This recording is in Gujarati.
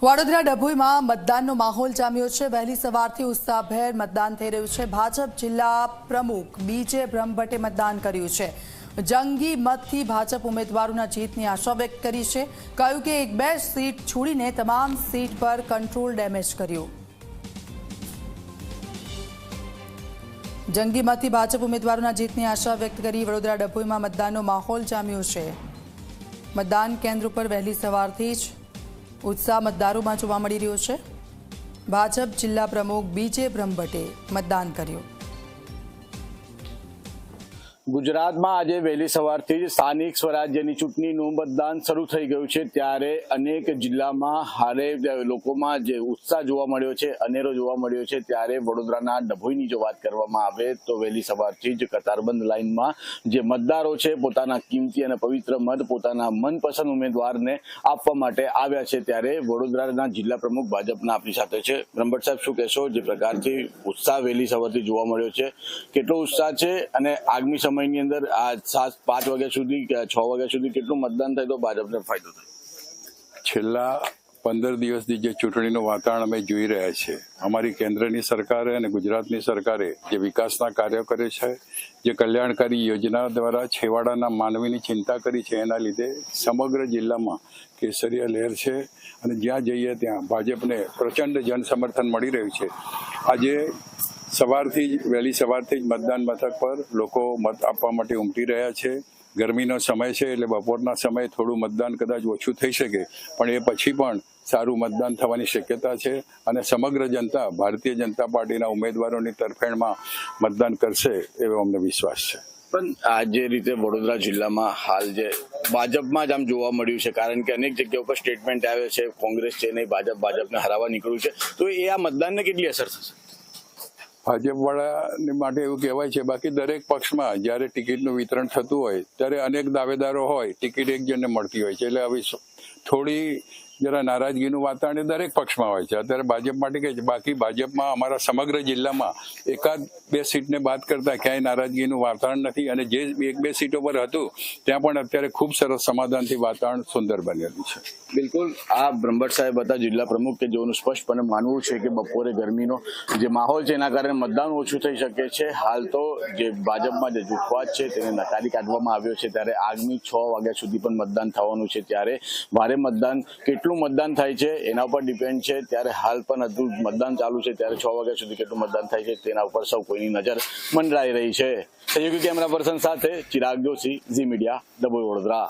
વડોદરા ડભોઈમાં મતદાનનો માહોલ જામ્યો છે। વહેલી સવારથી ઉત્સાહભેર મતદાન થઈ રહ્યું છે। ભાજપ જિલ્લા પ્રમુખ બીજે બ્રહ્મભટ્ટે મતદાન કર્યું છે। જંગી મતથી ભાજપ ઉમેદવારોના જીતની આશા વ્યક્ત કરી છે। કહ્યું કે 1-2 સીટ છોડીને તમામ સીટ પર કંટ્રોલ ડેમેજ કર્યું। જંગી મતથી ભાજપ ઉમેદવારોના જીતની આશા વ્યક્ત કરી। વડોદરા ડભોઈમાં મતદાનનો માહોલ જામ્યો છે। મતદાન કેન્દ્ર પર વહેલી સવારથી જ उत्साह मतदारों જોવા મળી રહ્યો છે। ભાજપ જિલ્લા પ્રમુખ બીજે બ્રહ્મભટ્ટે મતદાન કર્યું। ગુજરાતમાં આજે વહેલી સવારથી જ સ્થાનિક સ્વરાજ્યની ચૂંટણીનું મતદાન શરૂ થઈ ગયું છે, ત્યારે અનેક જિલ્લામાં હારે લોકોમાં જે ઉત્સાહ જોવા મળ્યો છે, અનેરો જોવા મળ્યો છે। ત્યારે વડોદરાના ડભોઈની જો વાત કરવામાં આવે તો વહેલી સવારથી જ કતારબંધ લાઇનમાં જે મતદારો છે પોતાના કિંમતી અને પવિત્ર મત પોતાના મનપસંદ ઉમેદવારને આપવા માટે આવ્યા છે। ત્યારે વડોદરાના જિલ્લા પ્રમુખ ભાજપના આપણી સાથે છે। બ્રહ્મભટ્ટ સાહેબ, શું કહેશો? જે પ્રકારથી ઉત્સાહ વહેલી સવારથી જોવા મળ્યો છે, કેટલો ઉત્સાહ છે અને આગામી સમયની અંદર આ 5 વાગ્યા સુધી 6 વાગ્યા સુધી કેટલું મતદાન થાય તો ભાજપને ફાયદો થાય? છેલ્લા 15 દિવસથી જે ચૂંટણીનું વાતાવરણ અમે જોઈ રહ્યા છીએ, અમારી કેન્દ્રની સરકારે અને ગુજરાતની સરકારે જે વિકાસના કાર્યો કરે છે, જે કલ્યાણકારી યોજના દ્વારા છેવાડાના માનવીની ચિંતા કરી છે, એના લીધે સમગ્ર જિલ્લામાં કેસરીયા લહેર છે અને જ્યાં જઈએ ત્યાં ભાજપને પ્રચંડ જન સમર્થન મળી રહ્યું છે। આજે વહેલી સવારથી જ મતદાન મથક પર લોકો મત આપવા માટે ઉમટી રહ્યા છે। ગરમીનો સમય છે એટલે બપોરના સમયે થોડું મતદાન કદાચ ઓછું થઈ શકે, પણ એ પછી પણ સારું મતદાન થવાની શક્યતા છે અને સમગ્ર જનતા ભારતીય જનતા પાર્ટીના ઉમેદવારોની તરફેણમાં મતદાન કરશે એવો અમને વિશ્વાસ છે। પણ આ જે રીતે વડોદરા જિલ્લામાં હાલ જે ભાજપમાં જ આમ જોવા મળ્યું છે, કારણ કે અનેક જગ્યાઓ પર સ્ટેટમેન્ટ આવે છે કોંગ્રેસ છે નહીં ભાજપને હરાવવા નીકળ્યું છે, તો એ આ મતદાનને કેટલી અસર થશે? ભાજપ વાળાને માટે એવું કહેવાય છે, બાકી દરેક પક્ષમાં જ્યારે ટિકિટનું વિતરણ થતું હોય ત્યારે અનેક દાવેદારો હોય, ટિકિટ એક જણને મળતી હોય છે, એટલે આવી થોડી જરા નારાજગીનું વાતાવરણ દરેક પક્ષમાં હોય છે। અત્યારે ભાજપ માટે કહે છે, બાકી ભાજપમાં અમારા સમગ્ર જિલ્લામાં 1-2 સીટને બાદ કરતા ક્યાંય નારાજગીનું વાતાવરણ નથી અને જે 1-2 સીટો પર હતું ત્યાં પણ અત્યારે ખૂબ સરસ સમાધાનથી વાતાવરણ સુંદર બનેલું છે। બિલકુલ, આ બ્રહ્મભટ્ટ સાહેબ હતા જિલ્લા પ્રમુખ કે જેઓનું સ્પષ્ટપણે માનવું છે કે બપોરે ગરમીનો જે માહોલ છે એના કારણે મતદાન ઓછું થઈ શકે છે। હાલ તો જે ભાજપમાં જે જૂથવાદ છે તેને નકારી કાઢવામાં આવ્યો છે, ત્યારે આગામી 6 વાગ્યા સુધી પણ મતદાન થવાનું છે। ત્યારે ભારે મતદાન કેટલું મતદાન થાય છે એના ઉપર ડિપેન્ડ છે। ત્યારે હાલ પણ હજુ મતદાન ચાલુ છે, ત્યારે 6 વાગ્યા સુધી કેટલું મતદાન થાય છે તેના ઉપર સૌ કોઈની નજર મંડરાઈ રહી છે। સહયોગી કેમેરા પર્સન સાથે ચિરાગ જોશી, ઝી મીડિયા, ડભોઈ, વડોદરા।